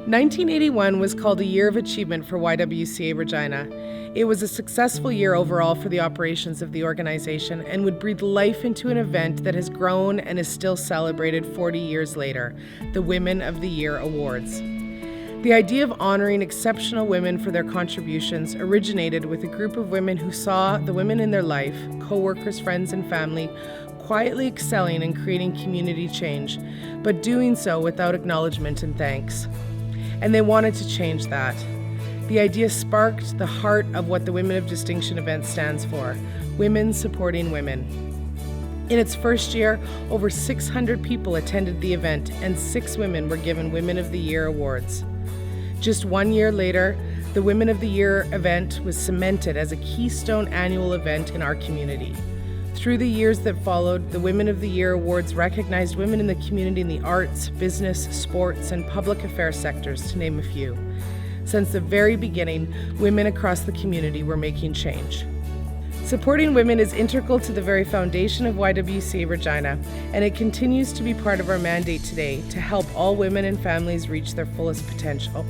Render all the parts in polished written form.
1981 was called a year of achievement for YWCA Regina. It was a successful year overall for the operations of the organization and would breathe life into an event that has grown and is still celebrated 40 years later, the Women of the Year Awards. The idea of honoring exceptional women for their contributions originated with a group of women who saw the women in their life, co-workers, friends, and family, quietly excelling and creating community change, but doing so without acknowledgement and thanks. And they wanted to change that. The idea sparked the heart of what the Women of Distinction event stands for, women supporting women. In its first year, over 600 people attended the event and 6 women were given Women of the Year awards. Just 1 year later, the Women of the Year event was cemented as a keystone annual event in our community. Through the years that followed, the Women of the Year Awards recognized women in the community in the arts, business, sports, and public affairs sectors, to name a few. Since the very beginning, women across the community were making change. Supporting women is integral to the very foundation of YWCA Regina, and it continues to be part of our mandate today to help all women and families reach their fullest potential.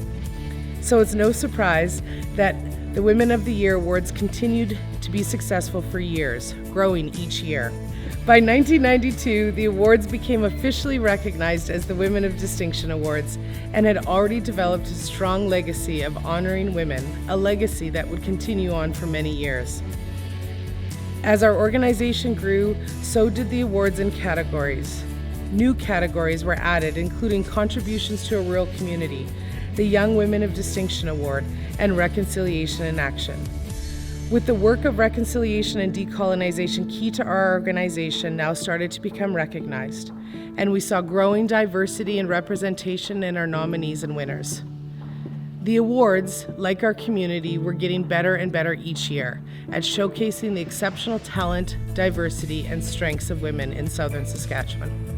So it's no surprise that the Women of the Year Awards continued to be successful for years, growing each year. By 1992, the awards became officially recognized as the Women of Distinction Awards and had already developed a strong legacy of honoring women, a legacy that would continue on for many years. As our organization grew, so did the awards and categories. New categories were added, including contributions to a rural community, the Young Women of Distinction Award, and Reconciliation in Action. With the work of reconciliation and decolonization key to our organization now started to become recognized, and we saw growing diversity and representation in our nominees and winners. The awards, like our community, were getting better and better each year at showcasing the exceptional talent, diversity, and strengths of women in Southern Saskatchewan.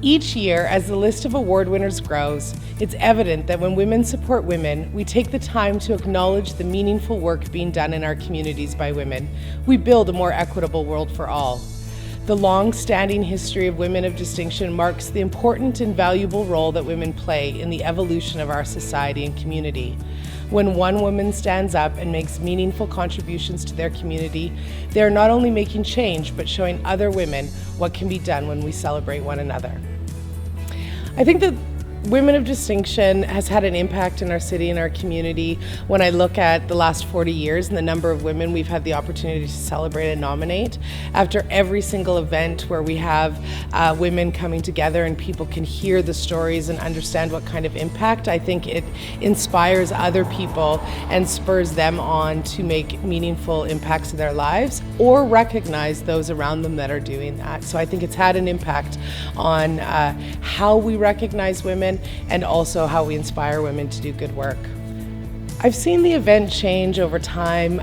Each year, as the list of award winners grows, it's evident that when women support women, we take the time to acknowledge the meaningful work being done in our communities by women. We build a more equitable world for all. The long-standing history of Women of Distinction marks the important and valuable role that women play in the evolution of our society and community. When one woman stands up and makes meaningful contributions to their community, they are not only making change, but showing other women what can be done when we celebrate one another. I think that Women of Distinction has had an impact in our city and our community when I look at the last 40 years and the number of women we've had the opportunity to celebrate and nominate. After every single event where we have women coming together and people can hear the stories and understand what kind of impact, I think it inspires other people and spurs them on to make meaningful impacts in their lives or recognize those around them that are doing that. So I think it's had an impact on how we recognize women and also how we inspire women to do good work. I've seen the event change over time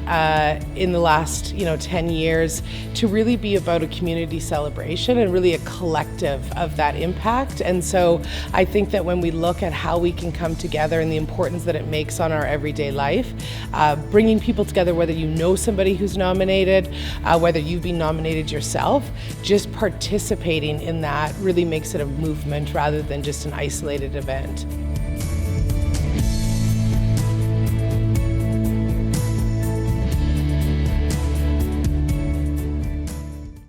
in the last 10 years to really be about a community celebration and really a collective of that impact. And so I think that when we look at how we can come together and the importance that it makes on our everyday life, bringing people together, whether you know somebody who's nominated, whether you've been nominated yourself, just participating in that really makes it a movement rather than just an isolated event.